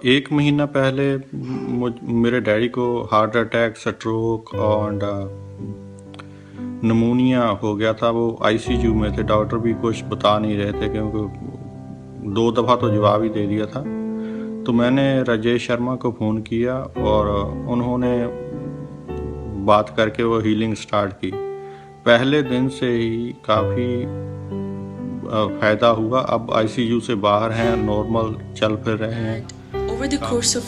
एक महीना पहले मेरे डैडी को हार्ट अटैक, स्ट्रोक और नमूनिया हो गया था। वो आईसीयू में थे। डॉक्टर भी कुछ बता नहीं रहे थे क्योंकि 2 दफ़ा तो जवाब ही दे दिया था। तो मैंने राजेश शर्मा को फ़ोन किया और उन्होंने बात करके वो हीलिंग स्टार्ट की। पहले दिन से ही काफ़ी फ़ायदा हुआ। अब आईसीयू से बाहर हैं, नॉर्मल चल फिर रहे हैं। Over the course of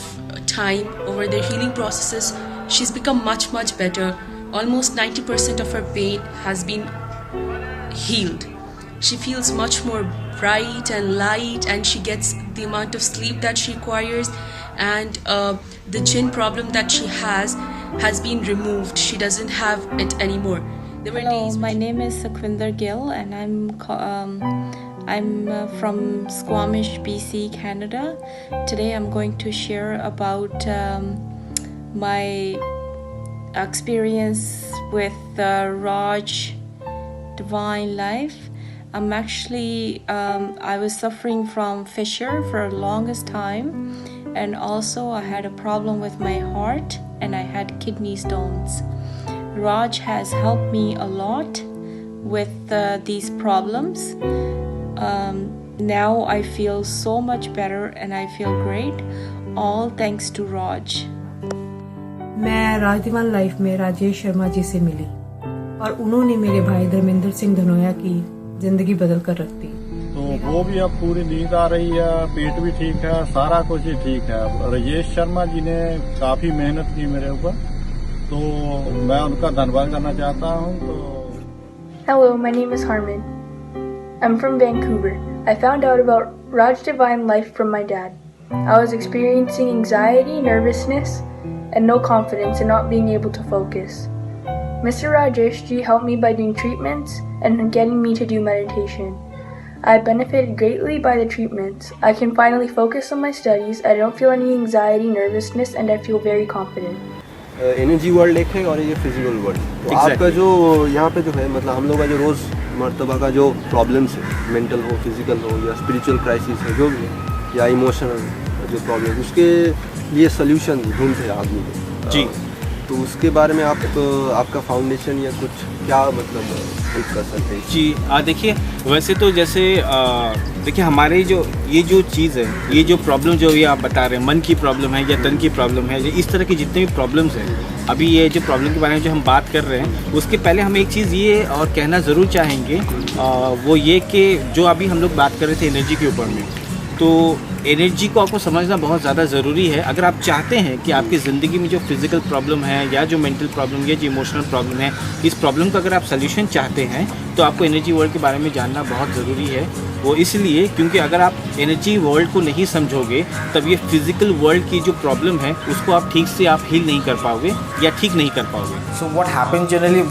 time, over their healing processes, she's become much better. Almost 90% of her pain has been healed. She feels much more bright and light, and she gets the amount of sleep that she requires, and the chin problem that she has been removed. She doesn't have it anymore. Hello, my name is Sakwinder Gill, and I'm from Squamish, BC, Canada. Today I'm going to share about my experience with Raj Divine Life. I'm actually I was suffering from fissure for the longest time, and also I had a problem with my heart, and I had kidney stones. Raj has helped me a lot with these problems. Now I feel so much better and I feel great, all thanks to Raj. मैं राज दीवान life में राजेश शर्मा जी से मिली और उन्होंने मेरे भाई धर्मेंद्र सिंह धनोया की जिंदगी बदल कर रख दी। तो वो भी अब पूरी नींद आ रही है, पेट भी ठीक है, सारा कुछ ही ठीक है। राजेश शर्मा जी ने काफी मेहनत की मेरे ऊपर, तो मैं उनका धन्यवाद करना चाहता हूँ। तो Hello, my name is Harmon. I'm from Vancouver. I found out about Raj Divine Life from my dad. I was experiencing anxiety, nervousness, and no confidence in not being able to focus. Mr. Rajesh Ji helped me by doing treatments and getting me to do meditation. I benefited greatly by the treatments. I can finally focus on my studies. I don't feel any anxiety, nervousness, and I feel very confident. Energy world एक है और ये physical world. तो आपका जो यहाँ पे जो है मतलब हम लोग का जो रोज़ मर्तबा का जो प्रॉब्लम्स है, मेंटल हो, फिजिकल हो या स्पिरिचुअल क्राइसिस है, जो भी है, या इमोशनल जो प्रॉब्लम, उसके लिए सोल्यूशन ढूंढते हैं आदमी को जी। तो उसके बारे में आपका फाउंडेशन या कुछ क्या मतलब हेल्प कर सकते हैं जी? देखिए, वैसे तो जैसे देखिए हमारे ये जो चीज़ है, ये जो प्रॉब्लम जो ये आप बता रहे हैं, मन की प्रॉब्लम है या तन की प्रॉब्लम है, इस तरह की जितने भी प्रॉब्लम्स हैं, अभी ये जो प्रॉब्लम के बारे में जो हम बात कर रहे हैं, उसके पहले हम एक चीज़ ये और कहना ज़रूर चाहेंगे, वो ये कि जो अभी हम लोग बात कर रहे थे एनर्जी के ऊपर में, तो एनर्जी को आपको समझना बहुत ज़्यादा ज़रूरी है। अगर आप चाहते हैं कि आपकी ज़िंदगी में जो फिज़िकल प्रॉब्लम है या जो मेंटल प्रॉब्लम या जो इमोशनल प्रॉब्लम है, इस प्रॉब्लम का अगर आप सल्यूशन चाहते हैं तो आपको एनर्जी वर्ल्ड के बारे में जानना बहुत ज़रूरी है। वो इसलिए क्योंकि अगर आप एनर्जी वर्ल्ड को नहीं समझोगे तब ये फिज़िकल वर्ल्ड की जो प्रॉब्लम है उसको आप ठीक से आप हील नहीं कर पाओगे या ठीक नहीं कर पाओगे। So what happens generally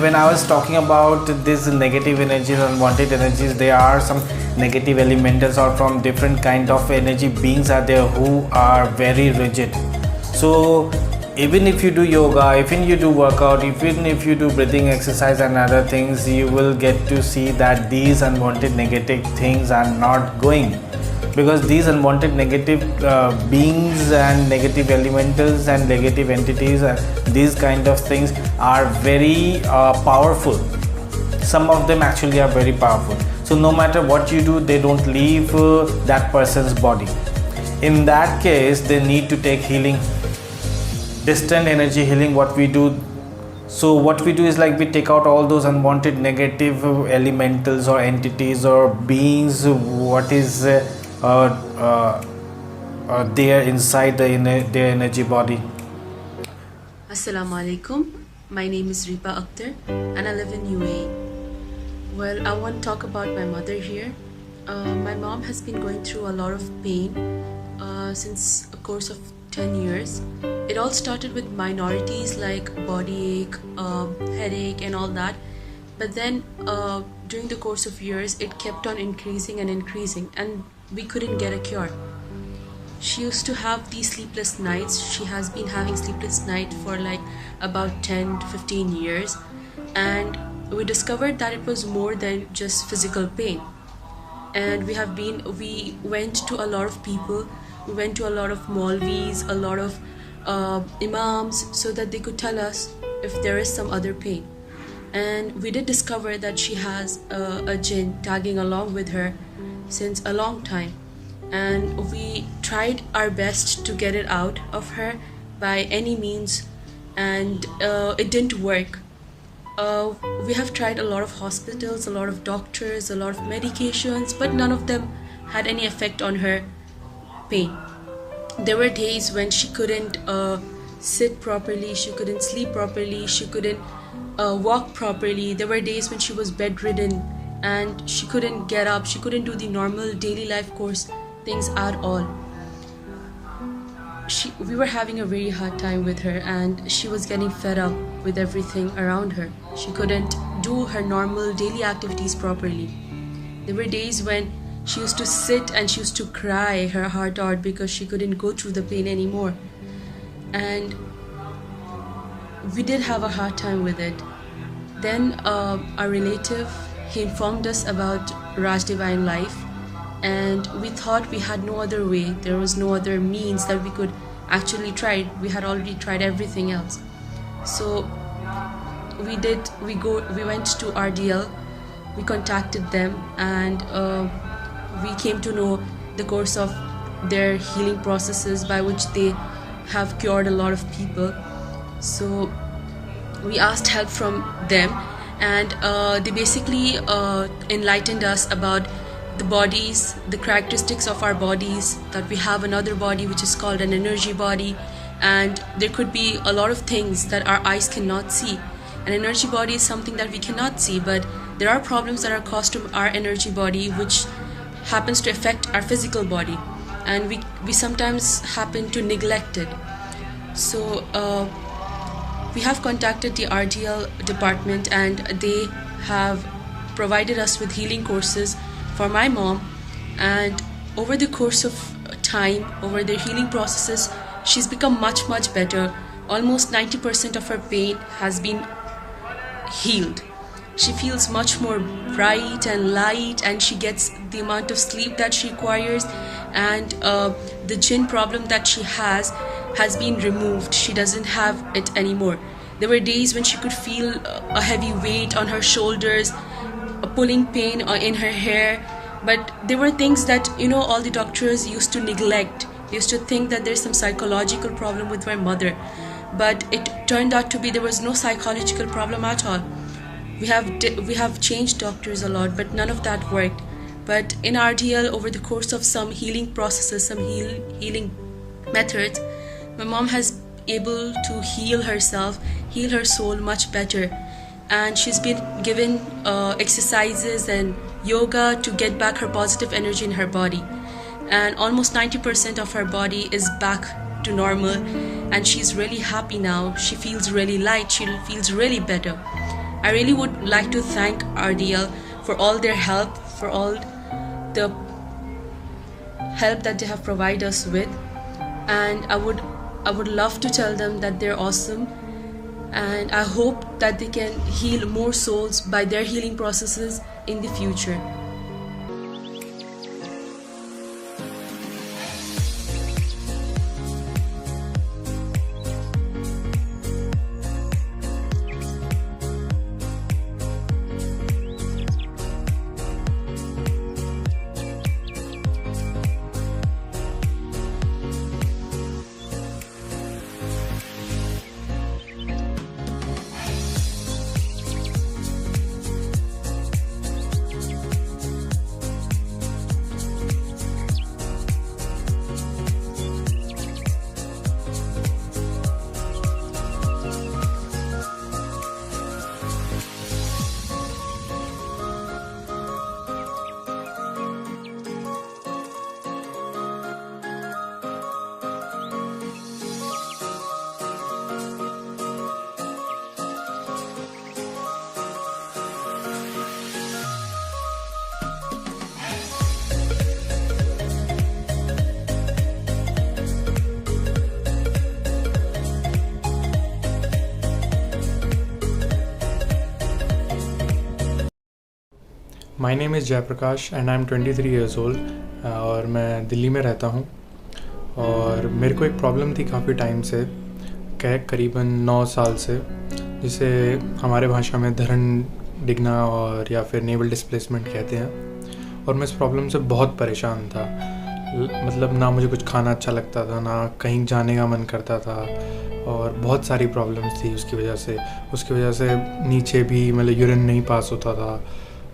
when I was talking about these negative energies, unwanted energies, there are some negative elementals or from different kind of energy beings are there who are very rigid. So even if you do yoga, even you do workout, even if you do breathing exercise and other things, you will get to see that these unwanted negative things are not going, because these unwanted negative beings and negative elementals and negative entities, these kind of things are very powerful. Some of them actually are very powerful. So no matter what you do, they don't leave that person's body. In that case, they need to take healing, distant energy healing, what we do. So what we do is like we take out all those unwanted negative elementals or entities or beings, what is there inside their energy body. Assalamu alaikum. My name is Ripa Akhtar and I live in UAE. Well, I want to talk about my mother here. My mom has been going through a lot of pain since a course of 10 years. It all started with minorities like body ache, headache and all that. But then during the course of years, it kept on increasing and we couldn't get a cure. She used to have these sleepless nights. She has been having sleepless nights for like about 10 to 15 years, and we discovered that it was more than just physical pain. And we went to a lot of people We went to a lot of Maulvis, a lot of imams, so that they could tell us if there is some other pain. And we did discover that she has a jinn tagging along with her since a long time. And we tried our best to get it out of her by any means, and it didn't work. We have tried a lot of hospitals, a lot of doctors, a lot of medications, but none of them had any effect on her pain. There were days when she couldn't sit properly, she couldn't sleep properly, she couldn't walk properly. There were days when she was bedridden and she couldn't get up, she couldn't do the normal daily life course things at all. We were having a very hard time with her, and she was getting fed up with everything around her. She couldn't do her normal daily activities properly. There were days when she used to sit and she used to cry her heart out because she couldn't go through the pain anymore. And we did have a hard time with it. Then our relative, he informed us about Raj Divine Life, and we thought we had no other way. There was no other means that we could actually try. We had already tried everything else. So we went to RDL, we contacted them, and we came to know the course of their healing processes by which they have cured a lot of people. So we asked help from them, and they basically enlightened us about the bodies, the characteristics of our bodies, that we have another body which is called an energy body, and there could be a lot of things that our eyes cannot see. An energy body is something that we cannot see, but there are problems that are caused to our energy body which happens to affect our physical body, and we sometimes happen to neglect it. So we have contacted the RDL department, and they have provided us with healing courses for my mom, and over the course of time, over their healing processes, she's become much better. Almost 90% of her pain has been healed. She feels much more bright and light, and she gets the amount of sleep that she requires, and the jinn problem that she has been removed. She doesn't have it anymore. There were days when she could feel a heavy weight on her shoulders, a pulling pain in her hair, but there were things that all the doctors used to neglect. They used to think that there's some psychological problem with my mother, but it turned out to be there was no psychological problem at all. We have changed doctors a lot, but none of that worked. But in RDL, over the course of some healing processes, some healing methods, my mom has able to heal herself, heal her soul much better. And she's been given exercises and yoga to get back her positive energy in her body. And almost 90% of her body is back to normal, and she's really happy now. She feels really light, she feels really better. I really would like to thank RDL for all their help, for all the help that they have provided us with. And I would love to tell them that they're awesome, and I hope that they can heal more souls by their healing processes in the future. My name is Jayprakash and I am 23 years old और मैं दिल्ली में रहता हूँ. और मेरे को एक problem थी काफ़ी टाइम से, करीबन 9 साल से, जिसे हमारे भाषा में धरण डिगना और या फिर नेवल डिस्प्लेसमेंट कहते हैं। और मैं इस प्रॉब्लम से बहुत परेशान था। मतलब ना मुझे कुछ खाना अच्छा लगता था, ना कहीं जाने का मन करता था, और बहुत सारी प्रॉब्लम्स थी उसकी वजह से नीचे भी मतलब यूरिन नहीं पास होता था।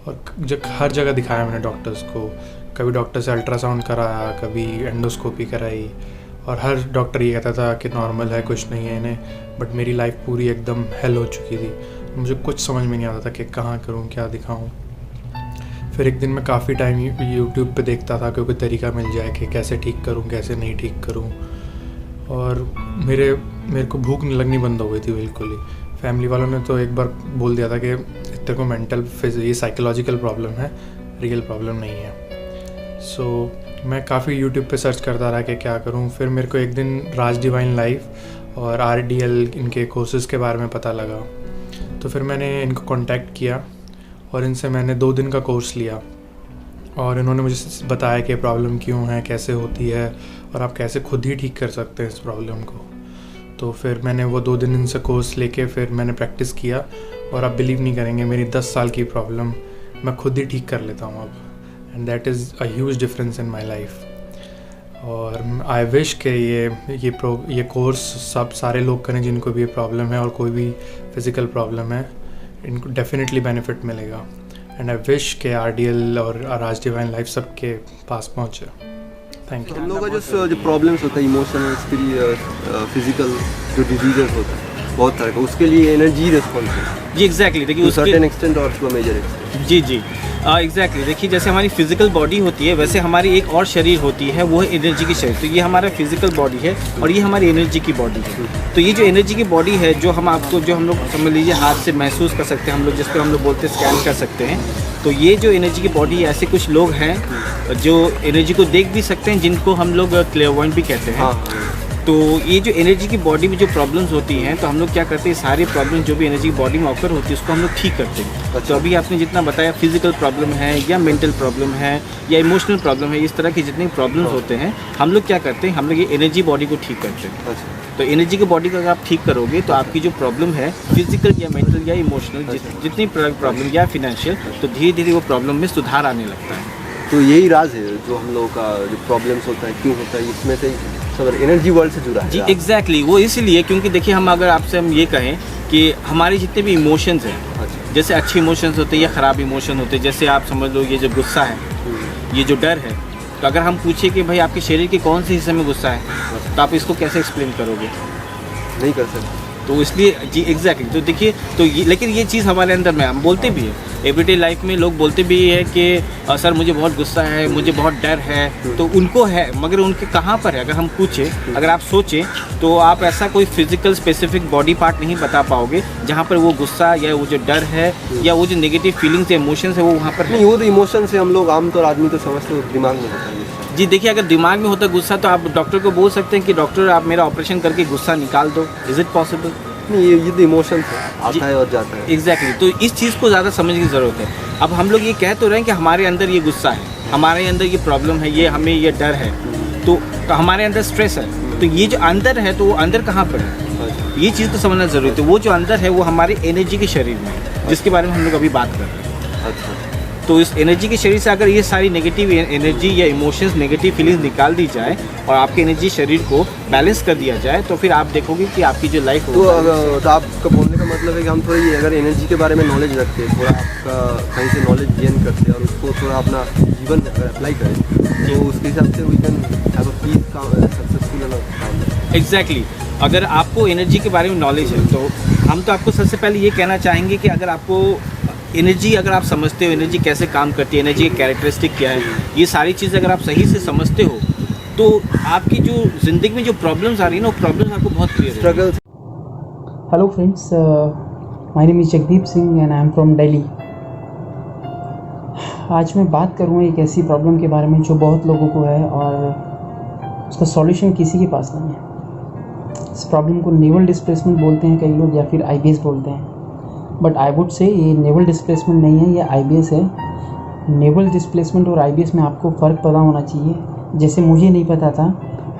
और जब हर जगह दिखाया मैंने डॉक्टर्स को, कभी डॉक्टर से अल्ट्रासाउंड कराया, कभी एंडोस्कोपी कराई, और हर डॉक्टर ये कहता था कि नॉर्मल है, कुछ नहीं है इन्हें। बट मेरी लाइफ पूरी एकदम हेल हो चुकी थी। मुझे कुछ समझ में नहीं आता था कि कहाँ करूँ, क्या दिखाऊँ। फिर एक दिन मैं काफ़ी टाइम यूट्यूब पे देखता था कि कोई तरीका मिल जाए कि कैसे ठीक करूँ, कैसे नहीं ठीक करूँ। और मेरे को भूख लगनी बंद हो गई थी बिल्कुल ही। फैमिली वालों ने तो एक बार बोल दिया था कि तेरे को ये साइकोलॉजिकल प्रॉब्लम है, रियल प्रॉब्लम नहीं है। सो मैं काफ़ी यूट्यूब पे सर्च करता रहा कि क्या करूं। फिर मेरे को एक दिन राज डिवाइन लाइफ और RDL इनके कोर्सेज़ के बारे में पता लगा। तो फिर मैंने इनको कांटेक्ट किया और इनसे मैंने 2 दिन का कोर्स लिया, और इन्होंने मुझे बताया कि प्रॉब्लम क्यों है, कैसे होती है, और आप कैसे खुद ही ठीक कर सकते हैं इस प्रॉब्लम को। तो फिर मैंने वो 2 दिन इनसे कोर्स लेके फिर मैंने प्रैक्टिस किया, और आप बिलीव नहीं करेंगे, मेरी 10 साल की प्रॉब्लम मैं खुद ही ठीक कर लेता हूँ अब। And that is a huge difference in my life. और आई विश कि ये कोर्स सारे लोग करें जिनको भी ये प्रॉब्लम है, और कोई भी फिज़िकल प्रॉब्लम है, इनको डेफिनेटली बेनिफिट मिलेगा। एंड आई विश के RDL और राज डिवाइन लाइफ सबके पास पहुँचे। Thank you. हम लोगों का जो प्रॉब्लम्स होता है, इमोशनल, फिजिकल जो डिजीजेस होता है बहुत तरह का, उसके लिए एनर्जी रिस्पॉन्स है जी। एग्जैक्टली देखिए सर्टेन एक्सटेंट और टू मेजर एक्सटेंट। जी एग्जैक्टली देखिए, जैसे हमारी फिजिकल बॉडी होती है वैसे हमारी एक और शरीर होती है, वो है एनर्जी की शरीर। तो ये हमारा फिजिकल बॉडी है और ये हमारी एनर्जी की बॉडी है। तो ये जो एनर्जी की बॉडी है, जो हम लोग समझ लीजिए हाथ से महसूस कर सकते हैं, हम लोग जिस पर हम लोग बोलते हैं स्कैन कर सकते हैं। तो ये जो एनर्जी की बॉडी है, ऐसे कुछ लोग हैं जो एनर्जी को देख भी सकते हैं, जिनको हम लोग क्लेयरवॉयंट भी कहते हैं। तो ये जो एनर्जी की बॉडी में जो प्रॉब्लम्स होती हैं, तो हम लोग क्या करते हैं, सारे प्रॉब्लम्स जो भी एनर्जी की बॉडी में ऑकर होती है उसको हम लोग ठीक करते हैं। तो अभी आपने जितना बताया, फिजिकल प्रॉब्लम है या मेंटल प्रॉब्लम है या इमोशनल प्रॉब्लम है, इस तरह के जितने प्रॉब्लम्स होते हैं, हम लोग क्या करते हैं, हम लोग ये एनर्जी बॉडी को ठीक करते हैं। तो एनर्जी की बॉडी को अगर आप ठीक करोगे तो आपकी जो प्रॉब्लम है, फिजिकल या मेंटल या इमोशनल, जितनी प्रॉब्लम या फिनेंशियल, तो धीरे धीरे वो प्रॉब्लम में सुधार आने लगता है। तो यही राज है जो हम लोगों का जो प्रॉब्लम्स होता है, क्यों होता है, इसमें से सब एनर्जी वर्ल्ड से जुड़ा है जी। एग्जैक्टली वो इसलिए क्योंकि देखिए, अगर आपसे हम ये कहें कि हमारे जितने भी इमोशंस हैं, जैसे अच्छे इमोशंस होते हैं या ख़राब इमोशन होते हैं, जैसे आप समझ लो ये जो गुस्सा है, ये जो डर है, तो अगर हम पूछे कि भाई आपके शरीर के कौन से हिस्से में गुस्सा है, तो आप इसको कैसे एक्सप्लेन करोगे? नहीं कर सकते। तो इसलिए जी एग्जैक्टली, तो देखिए, तो ये लेकिन ये चीज़ हमारे अंदर में हम बोलते भी है, एवरीडे लाइफ में लोग बोलते भी है कि सर मुझे बहुत गुस्सा है, मुझे बहुत डर है, तो उनको है, मगर उनके कहाँ पर है? अगर हम पूछें, अगर आप सोचें, तो आप ऐसा कोई फिजिकल स्पेसिफिक बॉडी पार्ट नहीं बता पाओगे जहाँ पर वो गुस्सा या वो जो डर है या वो जो नेगेटिव फीलिंग्स या इमोशंस है वो वहाँ पर नहीं। वो तो इमोशन से हम लोग आमतौर आदमी तो समझते हो दिमाग में होता है। जी देखिए, अगर दिमाग में होता गुस्सा तो आप डॉक्टर को बोल सकते हैं कि डॉक्टर आप मेरा ऑपरेशन करके गुस्सा निकाल दो। Is it possible? नहीं, ये तो इमोशन आता है और जाता है। एग्जैक्टली, तो इस चीज़ को ज़्यादा समझने की ज़रूरत है। अब हम लोग ये कह तो रहे हैं कि हमारे अंदर ये गुस्सा है, हमारे अंदर ये प्रॉब्लम है, ये हमें ये डर है, तो हमारे अंदर स्ट्रेस है, तो ये जो अंदर है, तो वो अंदर कहाँ पर है, ये चीज़ तो समझना ज़रूरी है। तो वो जो अंदर है वो हमारे एनर्जी के शरीर में है, जिसके बारे में हम लोग अभी बात कर रहे हैं। अच्छा। तो इस एनर्जी के शरीर से अगर ये सारी नेगेटिव एनर्जी या इमोशंस, नेगेटिव फीलिंग्स निकाल दी जाए और आपके एनर्जी शरीर को बैलेंस कर दिया जाए, तो फिर आप देखोगे कि आपकी जो लाइफ तो आपका बोलने का मतलब है कि हम थोड़ा ये अगर एनर्जी के बारे में नॉलेज रखते हैं, थोड़ा आपका कहीं से नॉलेज गेन करते हैं और उसको थोड़ा अपना जीवन में अप्लाई करें, तो उसके हिसाब से we can have a peace successful. Exactly, अगर आपको एनर्जी के बारे में नॉलेज है, तो हम तो आपको सबसे पहले ये कहना चाहेंगे कि अगर आपको एनर्जी, अगर आप समझते हो एनर्जी कैसे काम करती है, एनर्जी की कैरेक्टरिस्टिक क्या है, ये सारी चीज़ें अगर आप सही से समझते हो, तो आपकी जो ज़िंदगी में जो प्रॉब्लम्स आ रही है ना, वो प्रॉब्लम्स आपको बहुत clear struggle. Hello friends, my name is Jagdeep Singh and I am from Delhi. आज मैं बात करूँगा एक ऐसी प्रॉब्लम के बारे में जो बहुत लोगों को है और उसका सॉल्यूशन किसी के पास नहीं है। इस प्रॉब्लम को नेवल डिस्प्लेसमेंट बोलते हैं कई लोग, या फिर IBS बोलते हैं, बट आई वुड से ये नेवल डिस्प्लेसमेंट नहीं है, ये IBS है। नेवल डिस्प्लेसमेंट और IBS में आपको फ़र्क पता होना चाहिए। जैसे मुझे नहीं पता था,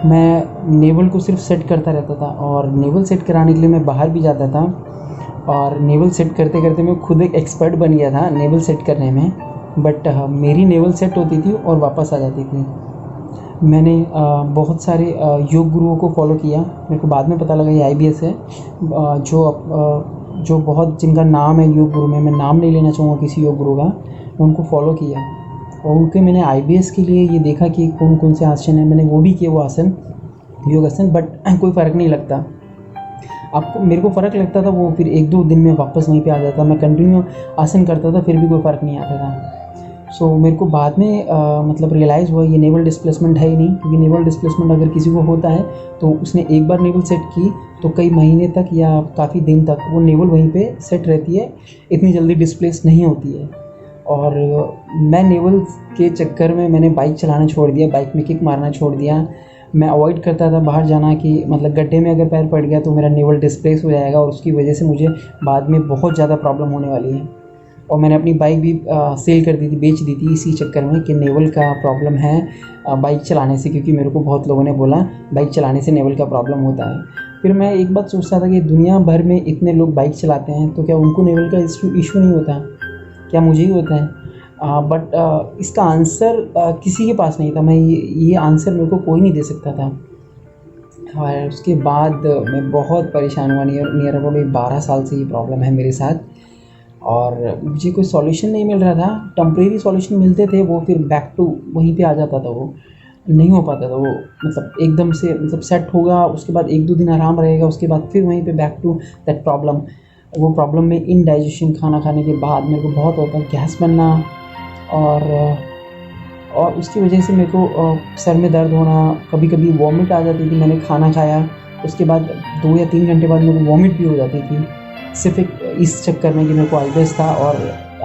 मैं नेवल को सिर्फ सेट करता रहता था, और नेवल सेट कराने के लिए मैं बाहर भी जाता था, और नेवल सेट करते करते मैं खुद एक एक्सपर्ट बन गया था नेवल सेट करने में। बट मेरी नेवल सेट होती थी और वापस आ जाती थी। मैंने बहुत सारे योग गुरुओं को फॉलो किया। मेरे को बाद में पता लगा ये IBS है, जो बहुत जिनका नाम है योग गुरु में, मैं नाम नहीं लेना चाहूँगा किसी योग गुरु का, मैं उनको फॉलो किया और उनके मैंने IBS के लिए ये देखा कि कौन कौन से आसन हैं, मैंने वो भी किए वो आसन, योग आसन, बट कोई फ़र्क नहीं लगता। आपको मेरे को फ़र्क लगता था वो फिर 1-2 दिन में वापस वहीं पे आ जाता। मैं कंटिन्यू आसन करता था फिर भी कोई फ़र्क नहीं आता था। सो मेरे को बाद में मतलब रियलाइज़ हुआ ये नेवल डिस्प्लेसमेंट है ही नहीं, क्योंकि नेवल डिस्प्लेसमेंट अगर किसी को होता है तो उसने एक बार नेवल सेट की तो कई महीने तक या काफ़ी दिन तक वो नेवल वहीं पे सेट रहती है, इतनी जल्दी डिस्प्लेस नहीं होती है। और मैं नेवल के चक्कर में मैंने बाइक चलाना छोड़ दिया, बाइक में किक मारना छोड़ दिया। मैं अवॉइड करता था बाहर जाना कि मतलब गड्ढे में अगर पैर पड़ गया तो मेरा नेवल डिस्प्लेस हो जाएगा और उसकी वजह से मुझे बाद में बहुत ज़्यादा प्रॉब्लम होने वाली है। और मैंने अपनी बाइक भी सेल कर दी थी, बेच दी थी इसी चक्कर में कि नेवल का प्रॉब्लम है बाइक चलाने से, क्योंकि मेरे को बहुत लोगों ने बोला बाइक चलाने से नेवल का प्रॉब्लम होता है। फिर मैं एक बात सोचता था कि दुनिया भर में इतने लोग बाइक चलाते हैं तो क्या उनको नेवल का इशू नहीं होता, क्या मुझे ही होता है? बट इसका आंसर किसी के पास नहीं था। मैं ये आंसर मेरे को कोई नहीं दे सकता था। और उसके बाद मैं बहुत परेशान हुआ। नियर अबाउट 12 साल से ये प्रॉब्लम है मेरे साथ और मुझे कोई सॉल्यूशन नहीं मिल रहा था। टेम्परेरी सॉल्यूशन मिलते थे, वो फिर बैक टू वहीं पे आ जाता था, वो नहीं हो पाता था। वो मतलब एकदम से मतलब सेट होगा, उसके बाद 1-2 दिन आराम रहेगा, उसके बाद फिर वहीं पे बैक टू दैट प्रॉब्लम। वो प्रॉब्लम में इनडाइजेशन, खाना खाने के बाद मेरे को बहुत होता है, गैस बनना और उसकी वजह से मेरे को सर में दर्द होना, कभी कभी वॉमिट आ जाती थी। मैंने खाना खाया उसके बाद 2 या 3 घंटे बाद मेरे को वॉमिट भी हो जाती थी, सिर्फ इस चक्कर में कि मेरे को IBS था। और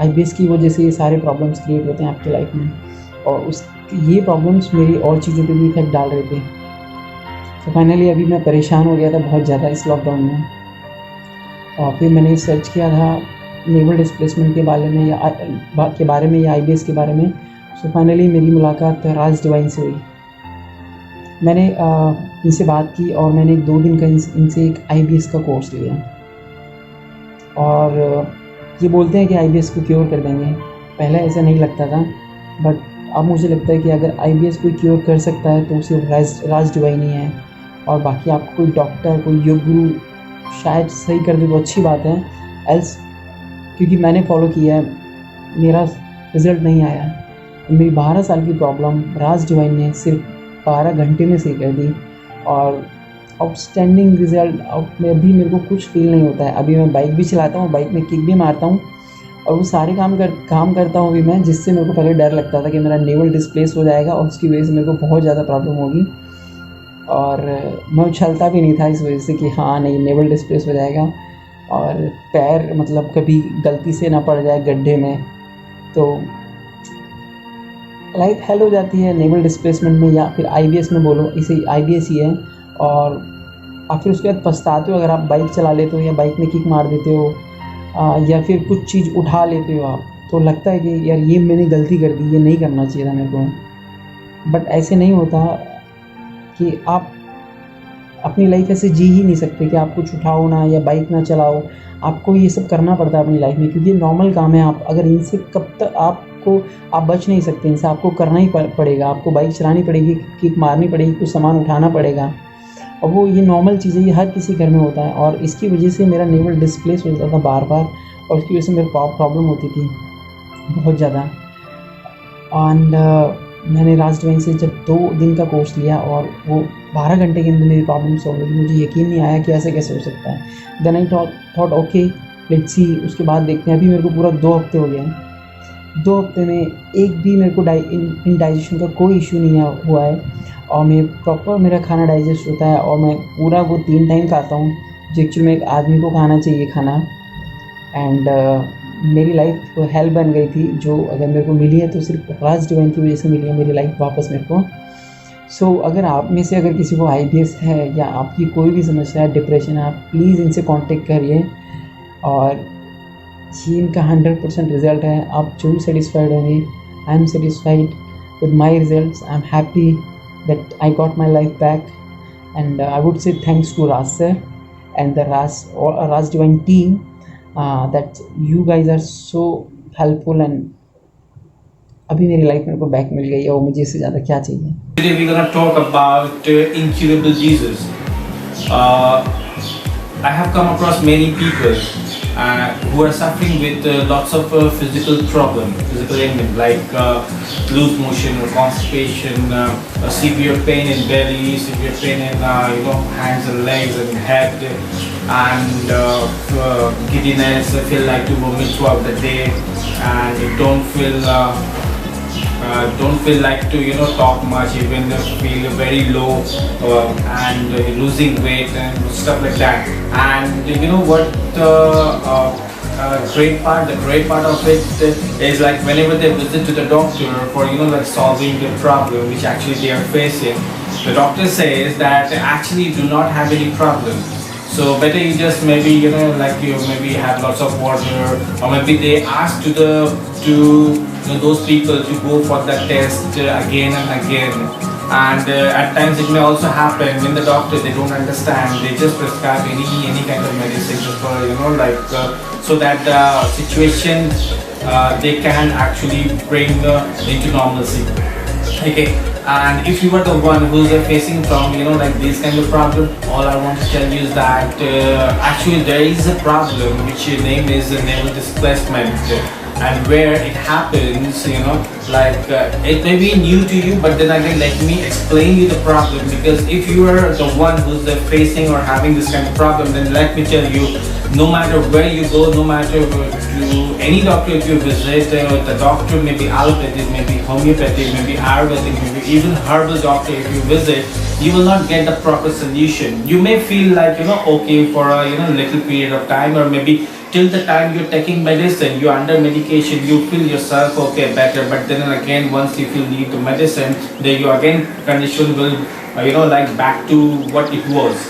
IBS की वजह से ये सारे प्रॉब्लम्स क्रिएट होते हैं आपकी लाइफ में, और ये प्रॉब्लम्स मेरी और चीज़ों पे भी इफेक्ट डाल रहे थे। तो फाइनली अभी मैं परेशान हो गया था बहुत ज़्यादा इस लॉकडाउन में, और फिर मैंने सर्च किया था नेवल डिस्प्लेसमेंट के बारे में या IBS के बारे में। सो फाइनली मेरी मुलाकात राज डिवाइन से हुई। मैंने इनसे बात की और मैंने 2 दिन का इनसे एक IBS का कोर्स लिया, और ये बोलते हैं कि IBS को क्योर कर देंगे। पहले ऐसा नहीं लगता था, बट अब मुझे लगता है कि अगर IBS कोई क्योर कर सकता है तो सिर्फ राज डिवाइन ही है, और बाकी आपको कोई डॉक्टर, कोई योग गुरु शायद सही कर दे तो अच्छी बात है। एल्स क्योंकि मैंने फॉलो किया है, मेरा रिज़ल्ट नहीं आया। मेरी 12 साल की प्रॉब्लम राज डिवाइन ने सिर्फ 12 घंटे में सही कर दी, और आउटस्टैंडिंग रिज़ल्ट। अब में भी मेरे को कुछ फील नहीं होता है। अभी मैं बाइक भी चलाता हूँ, बाइक में किक भी मारता हूँ, और वो सारे काम करता हूँ अभी मैं, जिससे मेरे को पहले डर लगता था कि मेरा नेवल डिस्प्लेस हो जाएगा और उसकी वजह से मेरे को बहुत ज़्यादा प्रॉब्लम होगी। और मैं उछलता भी नहीं था इस वजह से कि हाँ नहीं नेवल डिस्प्लेस हो जाएगा, और पैर मतलब कभी गलती से ना पड़ जाए गड्ढे में तो लाइफ हेल हो जाती है नेवल डिस्प्लेसमेंट में, या फिर IBS में बोलो, इसे IBS ही है। और आप फिर उसके बाद पछताते हो अगर आप बाइक चला लेते हो या बाइक में किक मार देते हो, या फिर कुछ चीज़ उठा लेते हो आप, तो लगता है कि यार ये मैंने गलती कर दी, ये नहीं करना चाहिए था मेरे को। बट ऐसे नहीं होता कि आप अपनी लाइफ ऐसे जी ही नहीं सकते कि आप कुछ उठाओ ना या बाइक ना चलाओ। आपको ये सब करना पड़ता है अपनी लाइफ में, क्योंकि ये नॉर्मल काम है। आप अगर इनसे कब तक आप बच नहीं सकते, इनसे आपको करना ही पड़ेगा। आपको बाइक चलानी पड़ेगी, किक मारनी पड़ेगी, कुछ सामान उठाना पड़ेगा, और वो ये नॉर्मल चीज़ है, ये हर किसी घर में होता है। और इसकी वजह से मेरा नेवल डिस्प्लेस होता था बार बार, और उसकी वजह से मेरे प्रॉब्लम होती थी बहुत ज़्यादा। एंड मैंने राज डिवाइन से जब 2 दिन का कोर्स लिया और वो 12 घंटे के अंदर मेरी प्रॉब्लम सॉल्व हुई, मुझे यकीन नहीं आया कि ऐसे कैसे हो सकता है। Then I thought okay let's see, उसके बाद देखते हैं। अभी मेरे को पूरा 2 हफ्ते हो गए हैं। 2 हफ्ते में एक भी मेरे को इंडाइजेशन का कोई इशू नहीं हुआ है, और मैं प्रॉपर मेरा खाना डाइजेस्ट होता है, और मैं पूरा वो 3 टाइम खाता हूँ जो एक्चुअली में एक आदमी को खाना चाहिए खाना। एंड मेरी लाइफ हेल बन गई थी, जो अगर मेरे को मिली है तो सिर्फ राज डिवाइन की वजह से मिली है मेरी लाइफ वापस मेरे को। सो अगर आप में से अगर किसी को IBS है या आपकी कोई भी समस्या है, डिप्रेशन है, आप प्लीज़ इनसे कांटेक्ट करिए, और ये इनका 100% रिज़ल्ट है। आप जरूर सेटिस्फाइड होंगे। I am satisfied with my results, I am happy. that I got my life back. And I would say thanks to Raj sir and the Raj Divine team, that you guys are so helpful, and अभी मेरी life मेरे को back मिल गई है, और मुझे इससे ज़्यादा क्या चाहिए. Today we're gonna talk about incurable diseases. I have come across many people who are suffering with lots of physical problems, physical ailments like loose motion or constipation, severe pain in belly, severe pain in hands and legs and head, and giddiness, feel like to vomit throughout the day, and you don't feel like to talk much, even feel very low, and losing weight and stuff like that. And you know what, the great part of it is like whenever they visit to the doctor for like solving the problem which actually they are facing, the doctor says that actually you do not have any problem. So better you just maybe like you maybe have lots of water, or maybe they ask to those people to go for the test again and again. And at times it may also happen when the doctor, they don't understand, they just prescribe any kind of medicine just for like so that the situation they can actually bring into normalcy. Okay. And if you are the one who's facing from like this kind of problem, all I want to tell you is that actually there is a problem which name is naval displacement, and where it happens, like it may be new to you, but then again let me explain you the problem, because if you are the one who's facing or having this kind of problem, then let me tell you, no matter where you go, no matter to any doctor if you visit, the doctor may be allopathic, maybe homeopathic, maybe Ayurvedic, maybe even herbal doctor if you visit, you will not get the proper solution. You may feel like okay for a little period of time, or maybe till the time you're taking medicine, you're under medication, you feel yourself okay better, but then again once you feel need to medicine, then your again condition will like back to what it was.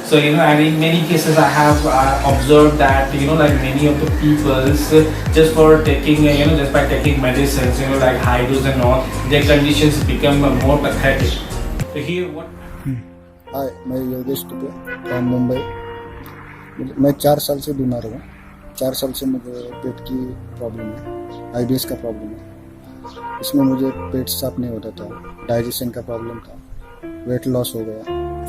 So and in many cases I have observed that like many of the peoples just for taking just by taking medicines like high dose and all, their conditions become more pathetic. So here what Hi, मैं Yogesh Dubey from Mumbai. मैं 4 साल से बीमार हूँ. 4 साल से मुझे पेट की प्रॉब्लम है, IBS का प्रॉब्लम है. इसमें मुझे पेट साफ नहीं होता था, डाइजेशन का प्रॉब्लम था, वेट लॉस हो गया.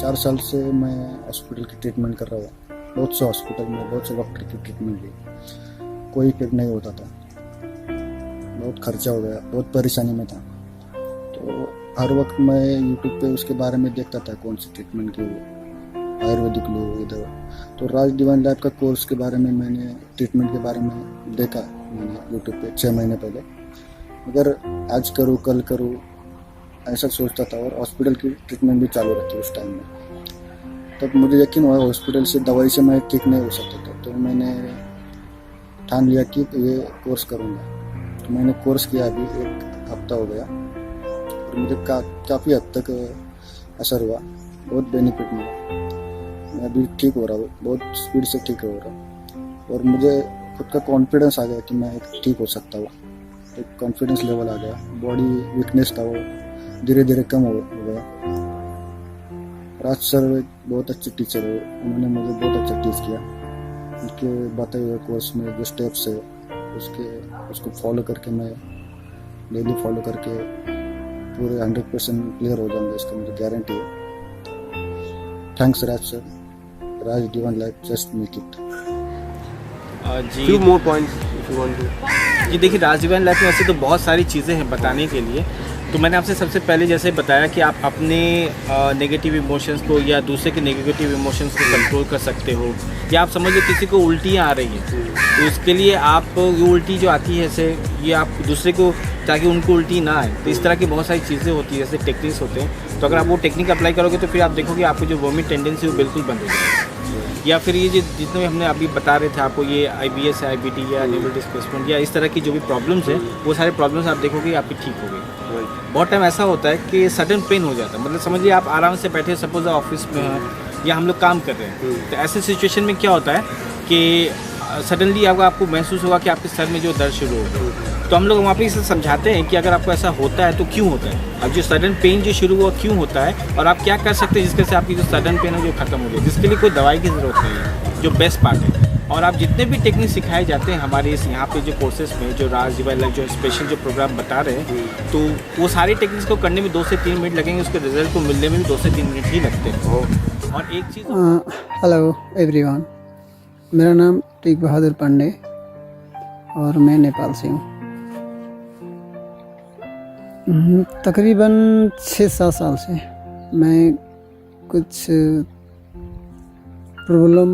4 साल से मैं हॉस्पिटल की ट्रीटमेंट कर रहा हूँ. बहुत से हॉस्पिटल में बहुत से डॉक्टर की ट्रीटमेंट ली, कोई इफेक्ट नहीं होता था. बहुत खर्चा हो गया, बहुत परेशानी में था. तो हर वक्त मैं यूट्यूब पे उसके बारे में देखता था कौन सी ट्रीटमेंट की हो, आयुर्वेदिक लो इधर. तो राज डिवाइन लाइफ का कोर्स के बारे में मैंने ट्रीटमेंट के बारे में देखा मैंने यूट्यूब पे 6 महीने पहले. मगर आज करूँ कल करूँ ऐसा सोचता था, और हॉस्पिटल की ट्रीटमेंट भी चालू रहती उस टाइम में. तब मुझे यकीन हुआ हॉस्पिटल से दवाई से मैं ठीक नहीं हो सकता था. तो मैंने ठान लिया कि ये कोर्स करूँगा. तो मैंने कोर्स किया, अभी 1 हफ्ता हो गया, और मुझे काफ़ी हद तक असर हुआ, बहुत बेनिफिट मिला. मैं अभी ठीक हो रहा हूँ, बहुत स्पीड से ठीक हो रहा हूँ, और मुझे खुद का कॉन्फिडेंस आ गया कि मैं ठीक हो सकता हूँ. एक कॉन्फिडेंस लेवल आ गया. बॉडी वीकनेस था वो धीरे धीरे कम हो गया. राज सर बहुत अच्छे टीचर है, उन्होंने मुझे बहुत अच्छा टीच किया. उनके बताए हुए कोर्स में जो स्टेप्स है उसको फॉलो करके मैं डेली फॉलो करके पूरे 100% क्लियर हो जाऊंगा, इसका मुझे गारंटी है. Thanks Raj sir. Raj divine life just make it. जी few more points if you want to. जी देखिए, राज डिवाइन लाइफ में वैसे तो बहुत सारी चीज़ें हैं बताने के लिए. तो मैंने आपसे सबसे पहले जैसे बताया कि आप अपने नेगेटिव इमोशंस को या दूसरे के नेगेटिव इमोशंस को कंट्रोल कर सकते हो. या आप समझ लो किसी को उल्टियाँ आ रही हैं, तो उसके लिए आप ये उल्टी जो आती है ऐसे, ये आप दूसरे को ताकि उनको उल्टी ना आए, तो इस तरह की बहुत सारी चीज़ें होती है, जैसे टेक्निक्स होते हैं. तो अगर आप वो टेक्निक अप्लाई करोगे तो फिर आप देखोगे आपको जो वोमिट टेंडेंसी वो बिल्कुल बंद हो जाएगी. या फिर ये जो जितने हमने अभी बता रहे थे आपको, ये IBS है, IBD या नेवल डिस्प्लेसमेंट या इस तरह की जो भी प्रॉब्लम्स हैं, वो सारे प्रॉब्लम्स आप देखोगे आपकी ठीक हो गई. बहुत टाइम ऐसा होता है कि सडन पेन हो जाता है. मतलब समझिए आप आराम से बैठे, सपोज ऑफिस में हैं या हम लोग काम कर रहे हैं, तो ऐसे सिचुएशन में क्या होता है कि सडनली आपको महसूस होगा कि आपके सर में जो दर्द शुरू हो गया. तो हम लोग वहाँ पे इसे समझाते हैं कि अगर आपको ऐसा होता है तो क्यों होता है, अब जो सडन पेन जो शुरू हुआ क्यों होता है, और आप क्या कर सकते हैं जिसके से आपकी जो सडन पेन है जो खत्म हो जाए, जिसके लिए कोई दवाई की ज़रूरत नहीं है, जो बेस्ट पार्ट है। और आप जितने भी टेक्निक सिखाए जाते हैं हमारे इस यहाँ पे जो कोर्सेज में, जो राज डिवाइन लाइफ जो स्पेशल जो प्रोग्राम बता रहे हैं, तो वो सारी टेक्निक्स को करने में 2 से 3 मिनट लगेंगे, उसके रिजल्ट को मिलने में भी 2 से 3 मिनट ही लगते हैं। और एक चीज़, हेलो एवरीवन, मेरा नाम टेक बहादुर पांडे और मैं नेपाल से हूँ। तकरीबन 6-7 साल से मैं कुछ प्रॉब्लम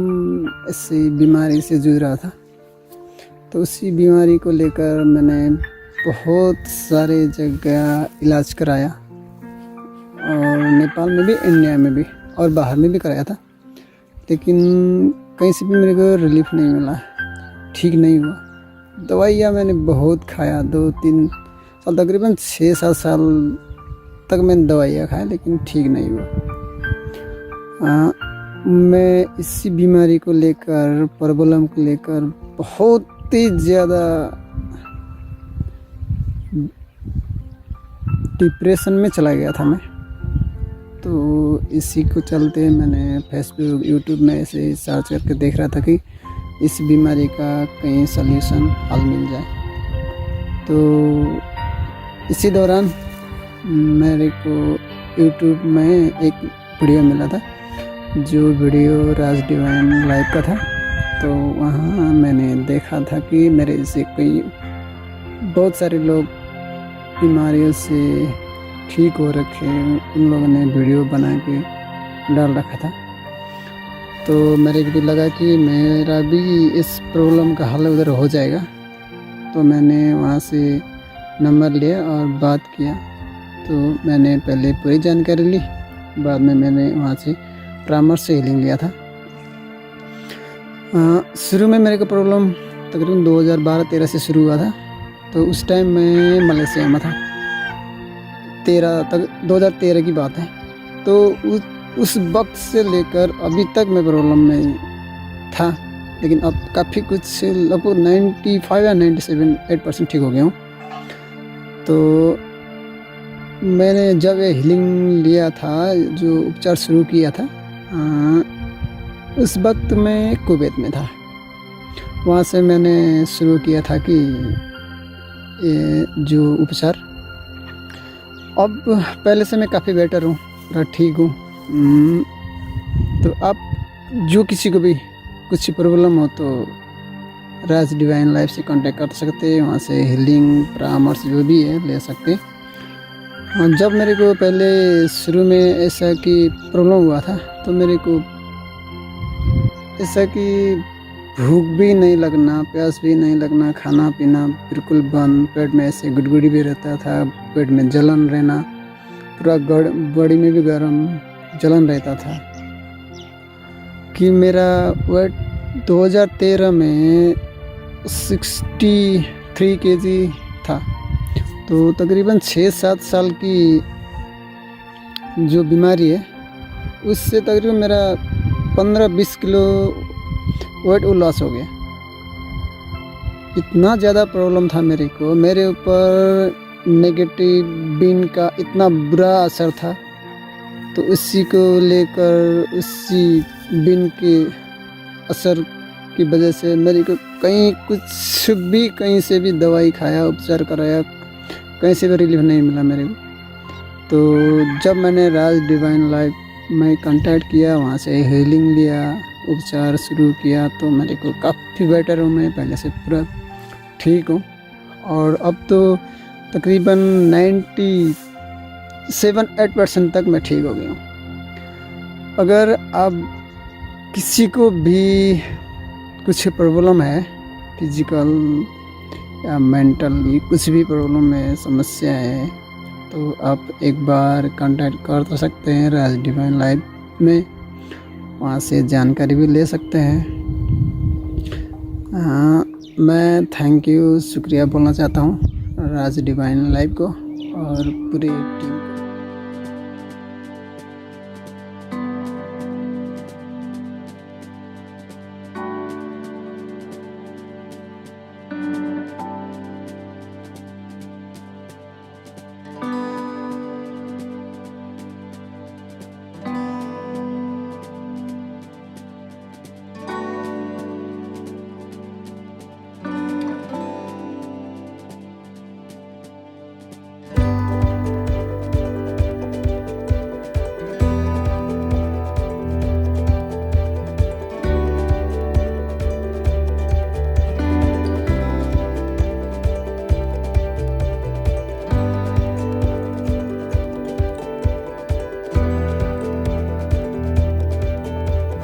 ऐसी बीमारी से जूझ रहा था, तो उसी बीमारी को लेकर मैंने बहुत सारे जगह इलाज कराया, और नेपाल में भी, इंडिया में भी और बाहर में भी कराया था, लेकिन कहीं से भी मेरे को रिलीफ नहीं मिला, ठीक नहीं हुआ। दवाइयाँ मैंने बहुत खाया, 2-3 साल, तकरीबन 6-7 साल तक मैंने दवाइयाँ खाया, लेकिन ठीक नहीं हुआ। मैं इसी बीमारी को लेकर, प्रॉब्लम को लेकर बहुत ही ज़्यादा डिप्रेशन में चला गया था मैं। तो इसी को चलते मैंने फेसबुक, यूट्यूब में ऐसे सर्च करके देख रहा था कि इस बीमारी का कहीं सल्यूशन हल मिल जाए। तो इसी दौरान मेरे को यूट्यूब में एक वीडियो मिला था, जो वीडियो राज डिवाइन लाइफ का था। तो वहाँ मैंने देखा था कि मेरे से कोई बहुत सारे लोग बीमारियों से ठीक हो रखे, उन लोगों ने वीडियो बना के डाल रखा था। तो मेरे को भी लगा कि मेरा भी इस प्रॉब्लम का हल उधर हो जाएगा। तो मैंने वहाँ से नंबर लिया और बात किया। तो मैंने पहले पूरी जानकारी ली, बाद में मैंने वहाँ से परामर्श से हीलिंग लिया था। शुरू में मेरे को प्रॉब्लम तकरीबन 2012-13 से शुरू हुआ था। तो उस टाइम मैं मलेशिया में था, 2013 की बात है। तो उस वक्त से लेकर अभी तक मैं प्रॉब्लम में था, लेकिन अब काफ़ी कुछ लगभग 95 या 97-8% ठीक हो गया हूँ। तो मैंने जब ये हीलिंग लिया था, जो उपचार शुरू किया था, उस वक्त मैं कुवैत में था। वहाँ से मैंने शुरू किया था कि ये जो उपचार, अब पहले से मैं काफ़ी बेटर हूँ, पूरा ठीक हूँ। तो आप जो किसी को भी कुछ प्रॉब्लम हो तो राज डिवाइन लाइफ से कांटेक्ट कर सकते हैं, वहाँ से हीलिंग परामर्श जो भी है ले सकते हैं। जब मेरे को पहले शुरू में ऐसा कि प्रॉब्लम हुआ था, तो मेरे को ऐसा कि भूख भी नहीं लगना, प्यास भी नहीं लगना, खाना पीना बिल्कुल बंद, पेट में ऐसे गुड़गुड़ी भी रहता था, पेट में जलन रहना, पूरा बॉडी में भी गर्म जलन रहता था। कि मेरा वेट 2013 में 63 kg था। तो तकरीबन 6-7 साल की जो बीमारी है, उससे तकरीबन मेरा 15-20 किलो वेट वो लॉस हो गया। इतना ज़्यादा प्रॉब्लम था मेरे को, मेरे ऊपर नेगेटिव बीन का इतना बुरा असर था। तो उसी को लेकर, उसी बीन के असर की वजह से मेरे को कहीं से भी दवाई खाया, उपचार कराया, कहीं से भी रिलीफ नहीं मिला मेरे को। तो जब मैंने राज डिवाइन लाइफ में कांटेक्ट किया, वहाँ से हीलिंग लिया, उपचार शुरू किया, तो मेरे को काफ़ी बेटर हूँ, मैं पहले से पूरा ठीक हूँ। और अब तो तकरीबन 97-8% तक मैं ठीक हो गया हूँ। अगर आप किसी को भी कुछ प्रॉब्लम है, फिजिकल या मेंटली कुछ भी प्रॉब्लम है, समस्या है, तो आप एक बार कांटेक्ट कर तो सकते हैं राज डिवाइन लाइफ में, वहाँ से जानकारी भी ले सकते हैं। मैं थैंक यू, शुक्रिया बोलना चाहता हूँ राज डिवाइन लाइफ को और पूरी टीम।